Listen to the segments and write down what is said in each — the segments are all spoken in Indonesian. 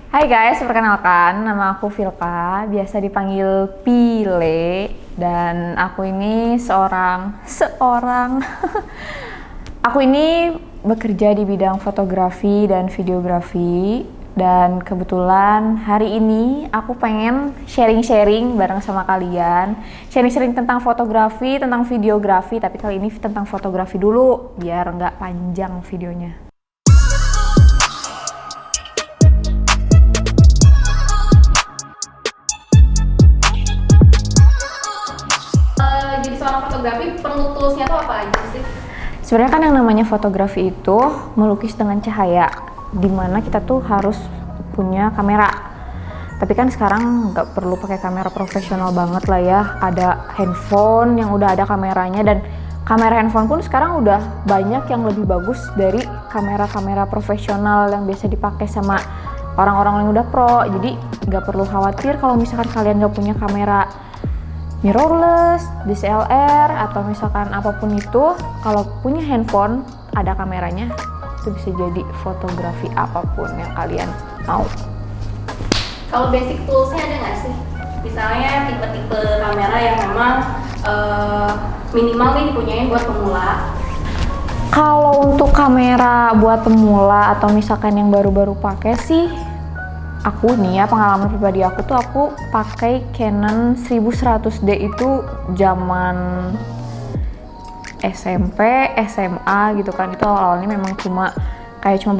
Hai guys, perkenalkan nama aku Vilka, biasa dipanggil Pile, dan aku ini aku ini bekerja di bidang fotografi dan videografi, dan kebetulan hari ini aku pengen sharing-sharing bareng sama kalian, sharing-sharing tentang fotografi, tentang videografi, tapi kali ini tentang fotografi dulu biar nggak panjang videonya. Jadi seorang fotografi perlu toolsnya tuh apa aja sih? Sebenarnya kan yang namanya fotografi itu melukis dengan cahaya, dimana kita tuh harus punya kamera. Tapi kan sekarang nggak perlu pakai kamera profesional banget lah ya. Ada handphone yang udah ada kameranya, dan kamera handphone pun sekarang udah banyak yang lebih bagus dari kamera-kamera profesional yang biasa dipakai sama orang-orang yang udah pro. Jadi nggak perlu khawatir kalau misalkan kalian nggak punya kamera mirrorless, DSLR, atau misalkan apapun itu, kalau punya handphone ada kameranya, itu bisa jadi fotografi apapun yang kalian mau. Kalau basic toolsnya ada nggak sih? Misalnya tipe-tipe kamera yang memang minimal nih dipunyain buat pemula. Kalau untuk kamera buat pemula atau misalkan yang baru-baru pakai sih, aku nih ya, pengalaman pribadi aku tuh aku pakai Canon 1100D itu zaman SMP, SMA gitu kan. Itu awalnya memang cuma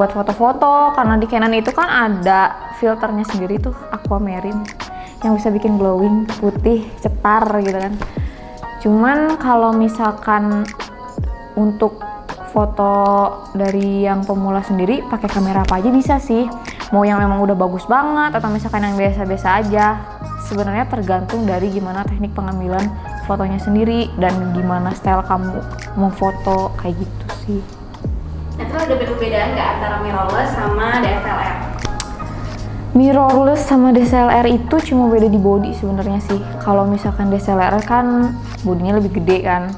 buat foto-foto, karena di Canon itu kan ada filternya sendiri tuh, aquamarine, yang bisa bikin glowing, putih, cetar gitu kan. Cuman kalau misalkan untuk foto dari yang pemula sendiri pakai kamera apa aja bisa sih. Mau yang memang udah bagus banget atau misalkan yang biasa-biasa aja. Sebenarnya tergantung dari gimana teknik pengambilan fotonya sendiri dan gimana style kamu memfoto, kayak gitu sih. Nah, terus ada perbedaan nggak antara mirrorless sama DSLR? Mirrorless sama DSLR itu cuma beda di body sebenarnya sih. Kalau misalkan DSLR kan bodinya lebih gede kan.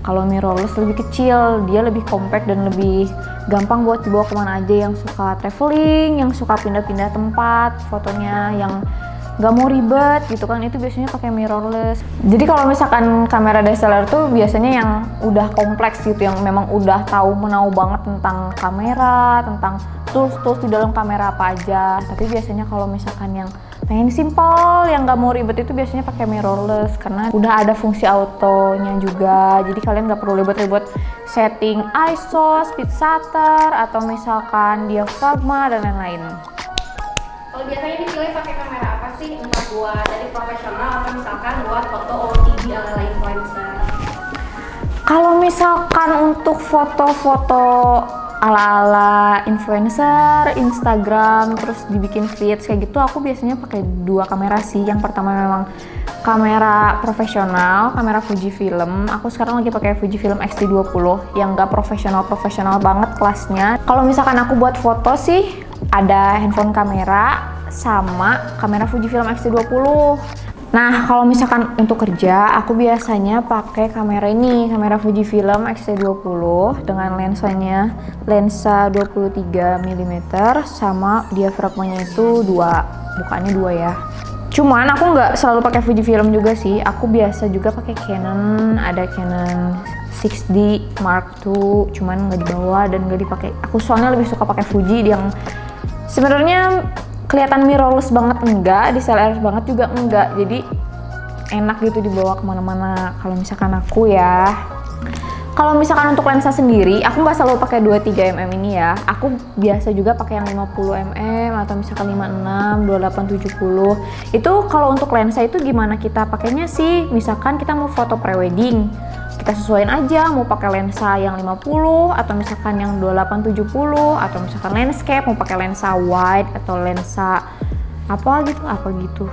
Kalau mirrorless lebih kecil, dia lebih compact dan lebih gampang buat dibawa kemana aja. Yang suka traveling, yang suka pindah-pindah tempat fotonya, yang nggak mau ribet gitu kan, itu biasanya pakai mirrorless. Jadi kalau misalkan kamera DSLR tuh biasanya yang udah kompleks gitu, yang memang udah tahu menau banget tentang kamera, tentang tools di dalam kamera apa aja. Tapi biasanya kalau misalkan yang pengen simple, yang nggak mau ribet, itu biasanya pakai mirrorless karena udah ada fungsi autonya juga. Jadi kalian nggak perlu ribet-ribet setting ISO, speed shutter, atau misalkan diafragma dan lain-lain. Kalau biasanya dipilih pakai kamera apa sih? Entah buat dari profesional atau misalkan buat foto OOTD ala influencer. Kalau misalkan untuk foto-foto ala-ala influencer, Instagram, terus dibikin feeds kayak gitu, aku biasanya pakai dua kamera sih. Yang pertama memang kamera profesional, kamera Fujifilm. Aku sekarang lagi pakai Fujifilm X-T20 yang nggak profesional banget kelasnya. Kalau misalkan aku buat foto sih, ada handphone kamera sama kamera Fujifilm X-T20. Nah, kalau misalkan untuk kerja, aku biasanya pakai kamera ini, kamera Fujifilm X-T20 dengan lensanya, lensa 23 mm sama diafragmanya itu bukannya 2 ya. Cuman aku nggak selalu pakai Fujifilm juga sih, aku biasa juga pakai Canon, ada Canon 6D Mark II, cuman nggak dibawa dan nggak dipakai. Aku soalnya lebih suka pakai Fuji yang sebenarnya kelihatan mirrorless banget enggak, DSLR banget juga enggak, jadi enak gitu dibawa kemana-mana kalau misalkan aku ya. Kalau misalkan untuk lensa sendiri, aku nggak selalu pakai 23 mm ini ya, aku biasa juga pakai yang 50 mm atau misalkan 56, 28, 70. Itu kalau untuk lensa itu gimana kita pakainya sih, misalkan kita mau foto prewedding, kita sesuaiin aja mau pakai lensa yang 50 atau misalkan yang 28, 70, atau misalkan landscape mau pakai lensa wide atau lensa apa gitu.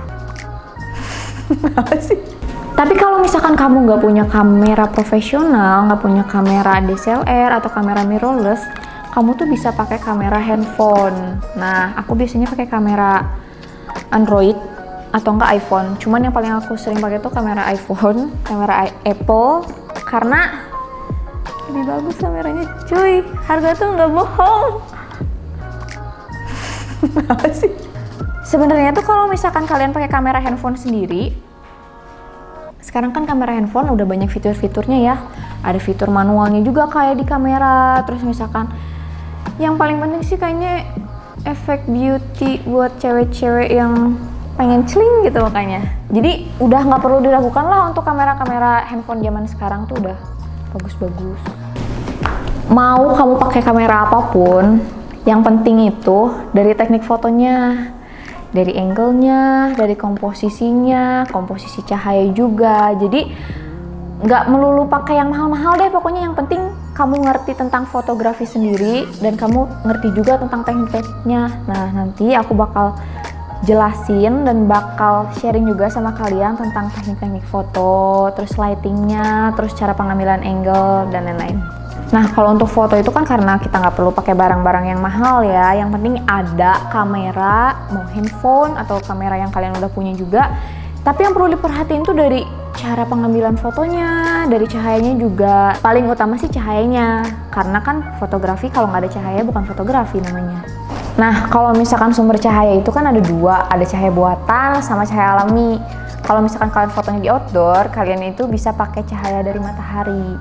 Apa sih? Tapi kalau misalkan kamu nggak punya kamera profesional, nggak punya kamera DSLR atau kamera mirrorless, kamu tuh bisa pakai kamera handphone. Nah, aku biasanya pakai kamera Android atau enggak iPhone. Cuman yang paling aku sering pakai tuh kamera iPhone, kamera Apple, karena lebih bagus kameranya cuy. Harga tuh nggak bohong. Apa sih? Sebenarnya tuh kalau misalkan kalian pakai kamera handphone sendiri, sekarang kan kamera handphone udah banyak fitur-fiturnya ya. Ada fitur manualnya juga kayak di kamera. Terus misalkan yang paling penting sih kayaknya efek beauty buat cewek-cewek yang pengen celing gitu makanya. Jadi udah nggak perlu diragukan lah untuk kamera-kamera handphone zaman sekarang tuh udah bagus-bagus. Mau kamu pakai kamera apapun, yang penting itu dari teknik fotonya, dari angle-nya, dari komposisinya, komposisi cahaya juga. Jadi nggak melulu pakai yang mahal-mahal deh, pokoknya yang penting kamu ngerti tentang fotografi sendiri dan kamu ngerti juga tentang teknik-tekniknya. Nah, nanti aku bakal jelasin dan bakal sharing juga sama kalian tentang teknik-teknik foto, terus lightingnya, terus cara pengambilan angle dan lain-lain. Nah, kalau untuk foto itu kan karena kita nggak perlu pakai barang-barang yang mahal ya, yang penting ada kamera, mau handphone atau kamera yang kalian udah punya juga. Tapi yang perlu diperhatiin tuh dari cara pengambilan fotonya, dari cahayanya juga. Paling utama sih cahayanya, karena kan fotografi kalau nggak ada cahaya bukan fotografi namanya. Nah, kalau misalkan sumber cahaya itu kan ada dua, ada cahaya buatan sama cahaya alami. Kalau misalkan kalian fotonya di outdoor, kalian itu bisa pakai cahaya dari matahari.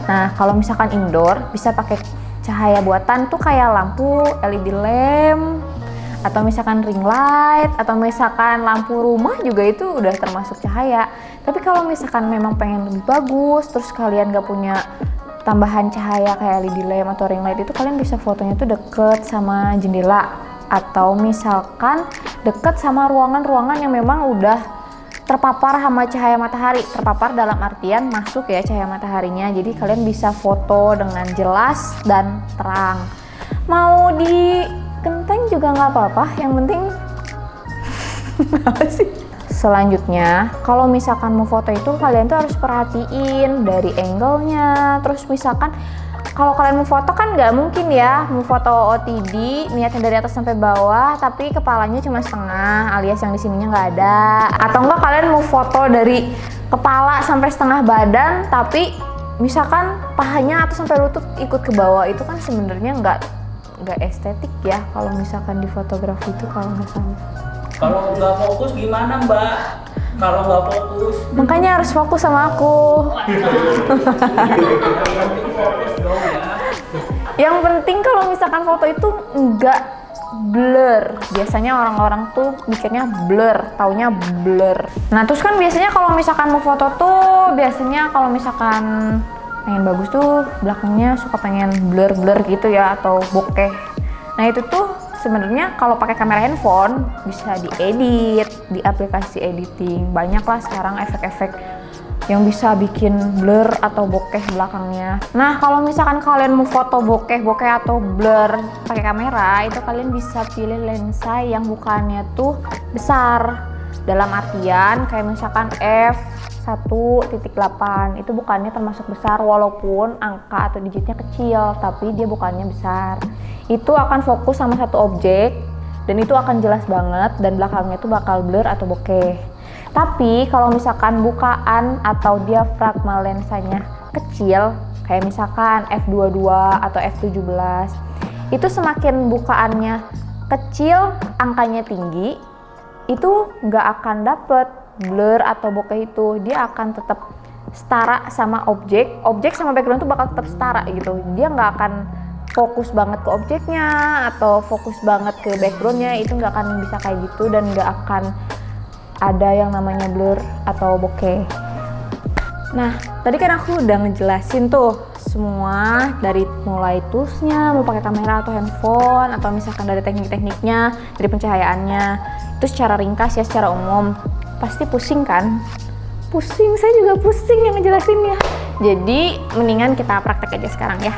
Nah, kalau misalkan indoor bisa pakai cahaya buatan tuh kayak lampu LED lamp, atau misalkan ring light, atau misalkan lampu rumah juga itu udah termasuk cahaya. Tapi kalau misalkan memang pengen lebih bagus, terus kalian gak punya tambahan cahaya kayak LED lamp atau ring light, itu kalian bisa fotonya tuh deket sama jendela, atau misalkan deket sama ruangan-ruangan yang memang udah terpapar sama cahaya matahari. Terpapar dalam artian masuk ya cahaya mataharinya, jadi kalian bisa foto dengan jelas dan terang. Mau di genteng juga nggak apa-apa, yang penting apa sih? Selanjutnya, kalau misalkan mau foto itu kalian tuh harus perhatiin dari angle-nya. Terus misalkan kalau kalian mau foto kan nggak mungkin ya mau foto OTD niatnya dari atas sampai bawah tapi kepalanya cuma setengah, alias yang di sininya nggak ada. Atau enggak kalian mau foto dari kepala sampai setengah badan tapi misalkan pahanya atau sampai lutut ikut ke bawah, itu kan sebenarnya nggak estetik ya kalau misalkan di fotografi itu, kalau nggak salah. Kalau nggak fokus gimana Mbak? Kalau nggak fokus? Makanya harus fokus sama aku. Yang penting kalau misalkan foto itu nggak blur. Biasanya orang-orang tuh mikirnya blur, taunya blur. Nah terus kan biasanya kalau misalkan mau foto tuh biasanya kalau misalkan pengen bagus tuh belakangnya suka pengen blur-blur gitu ya, atau bokeh. Nah itu tuh sebenarnya kalau pakai kamera handphone bisa diedit di aplikasi editing. Banyak lah sekarang efek-efek yang bisa bikin blur atau bokeh belakangnya. Nah kalau misalkan kalian mau foto bokeh atau blur pakai kamera, itu kalian bisa pilih lensa yang bukannya tuh besar. Dalam artian kayak misalkan f1.8 itu bukannya termasuk besar, walaupun angka atau digitnya kecil tapi dia bukannya besar. Itu akan fokus sama satu objek dan itu akan jelas banget dan belakangnya itu bakal blur atau bokeh. Tapi kalau misalkan bukaan atau diafragma lensanya kecil kayak misalkan f22 atau f17, itu semakin bukaannya kecil, angkanya tinggi, itu nggak akan dapet blur atau bokeh itu. Dia akan tetap setara sama objek sama background tuh bakal tetap setara gitu. Dia nggak akan fokus banget ke objeknya atau fokus banget ke backgroundnya, itu nggak akan bisa kayak gitu dan nggak akan ada yang namanya blur atau bokeh. Nah tadi kan aku udah ngejelasin tuh semua dari mulai toolsnya, mau pakai kamera atau handphone, atau misalkan dari teknik-tekniknya, dari pencahayaannya, itu secara ringkas ya, secara umum. Pasti pusing kan? Pusing, saya juga pusing yang ngejelasinnya. Jadi mendingan kita praktek aja sekarang ya.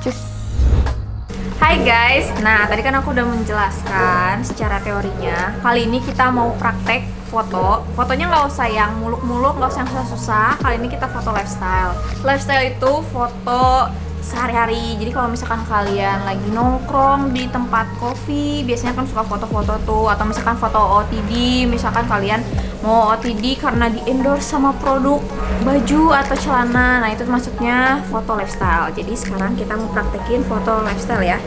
Cus. Hai guys, nah tadi kan aku udah menjelaskan secara teorinya. Kali ini kita mau praktek foto. Fotonya nggak usah yang muluk-muluk, nggak usah yang susah-susah. Kali ini kita foto lifestyle. Lifestyle itu foto sehari-hari. Jadi kalau misalkan kalian lagi nongkrong di tempat kopi, biasanya kan suka foto-foto tuh. Atau misalkan foto OTD, misalkan kalian mau OTD karena di endorse sama produk baju atau celana. Nah itu maksudnya foto lifestyle. Jadi sekarang kita mau praktekin foto lifestyle ya.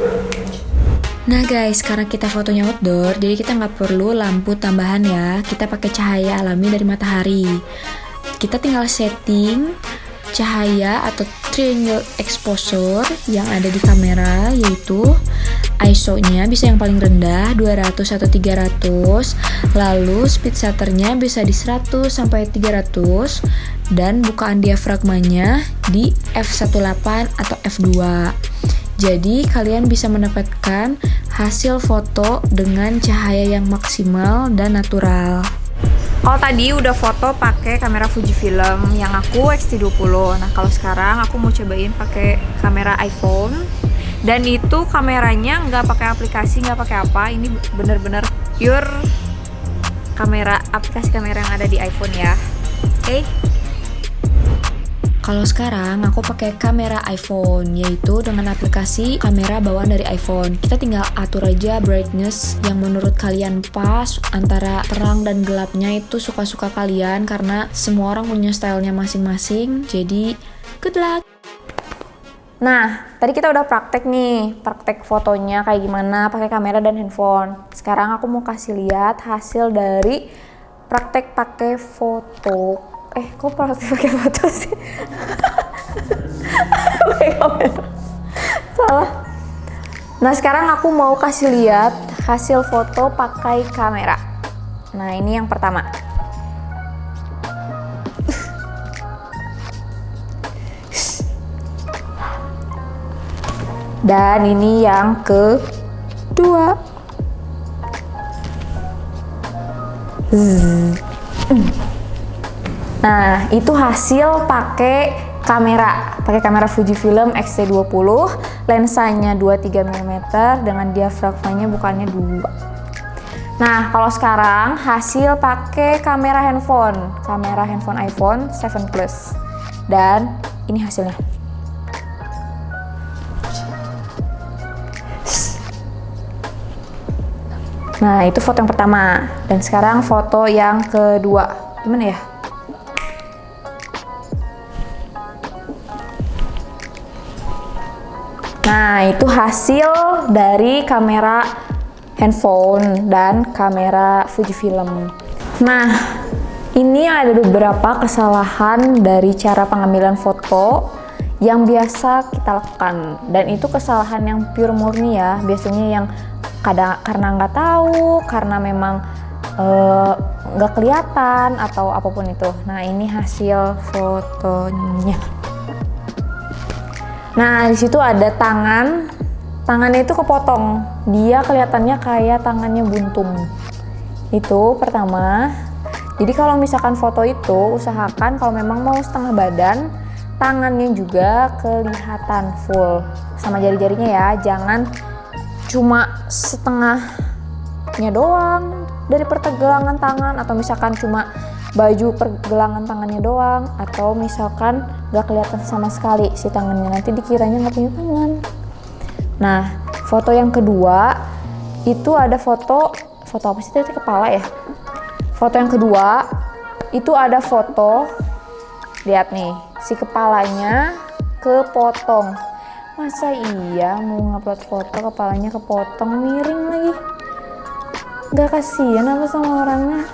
Nah guys, karena kita fotonya outdoor, jadi kita nggak perlu lampu tambahan ya. Kita pakai cahaya alami dari matahari. Kita tinggal setting cahaya atau triangle exposure yang ada di kamera, yaitu ISO-nya bisa yang paling rendah 200 atau 300, lalu speed shutternya bisa di 100 sampai 300, dan bukaan diafragmanya di f1.8 atau f2. Jadi kalian bisa mendapatkan hasil foto dengan cahaya yang maksimal dan natural. Kalau tadi udah foto pakai kamera Fujifilm yang aku X-T20. Nah, kalau sekarang aku mau cobain pakai kamera iPhone. Dan itu kameranya nggak pakai aplikasi, nggak pakai apa. Ini bener-bener pure kamera, aplikasi kamera yang ada di iPhone ya. Oke. Kalau sekarang aku pakai kamera iPhone, yaitu dengan aplikasi kamera bawaan dari iPhone. Kita tinggal atur aja brightness yang menurut kalian pas, antara terang dan gelapnya itu suka-suka kalian, karena semua orang punya stylenya masing-masing. Jadi good luck. Nah, tadi kita udah praktek nih, praktek fotonya kayak gimana pakai kamera dan handphone. Sekarang aku mau kasih lihat hasil dari praktek pakai foto. Kok praktek pakai foto sih? Pakai kamera. Salah. Nah, sekarang aku mau kasih lihat hasil foto pakai kamera. Nah, ini yang pertama. Dan ini yang kedua. Nah, itu hasil pakai kamera Fujifilm X-T20, lensanya 23 mm dengan diafragmanya bukannya 2. Nah, kalau sekarang hasil pakai kamera handphone iPhone 7 Plus. Dan ini hasilnya. Nah, itu foto yang pertama. Dan sekarang foto yang kedua. Gimana ya? Nah, itu hasil dari kamera handphone dan kamera Fujifilm. Nah, ini ada beberapa kesalahan dari cara pengambilan foto yang biasa kita lakukan. Dan itu kesalahan yang pure murni ya. Biasanya yang kadang karena nggak tahu, karena memang nggak kelihatan atau apapun itu. Nah, ini hasil fotonya. Nah, di situ ada tangannya itu kepotong, dia kelihatannya kayak tangannya buntung. Itu pertama. Jadi kalau misalkan foto itu, usahakan kalau memang mau setengah badan, tangannya juga kelihatan full sama jari-jarinya ya, jangan cuma setengahnya doang dari pergelangan tangan, atau misalkan cuma baju pergelangan tangannya doang, atau misalkan gak kelihatan sama sekali si tangannya, nanti dikiranya gak punya tangan. Nah, foto yang kedua itu ada foto apa sih tadi, kepala ya. Foto yang kedua itu ada foto, lihat nih, si kepalanya kepotong. Masa iya mau ngupload foto kepalanya kepotong, miring lagi, gak kasihan apa sama orangnya.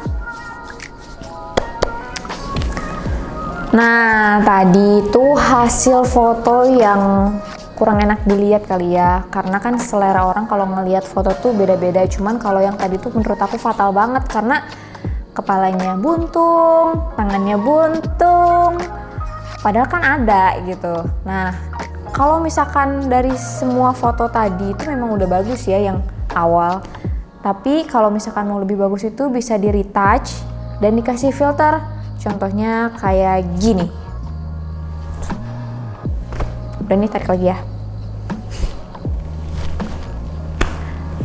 Nah, tadi itu hasil foto yang kurang enak dilihat kali ya, karena kan selera orang kalau ngelihat foto tuh beda-beda. Cuman kalau yang tadi tuh menurut aku fatal banget, karena kepalanya buntung, tangannya buntung, padahal kan ada gitu. Nah, kalau misalkan dari semua foto tadi itu memang udah bagus ya yang awal, tapi kalau misalkan mau lebih bagus itu bisa di retouch dan dikasih filter. Contohnya kayak gini. Udah nih, tarik lagi ya.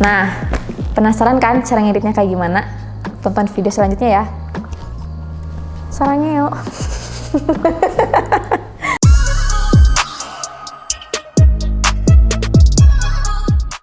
Nah, penasaran kan cara ngeditnya kayak gimana? Tonton video selanjutnya ya. Sarannya yuk.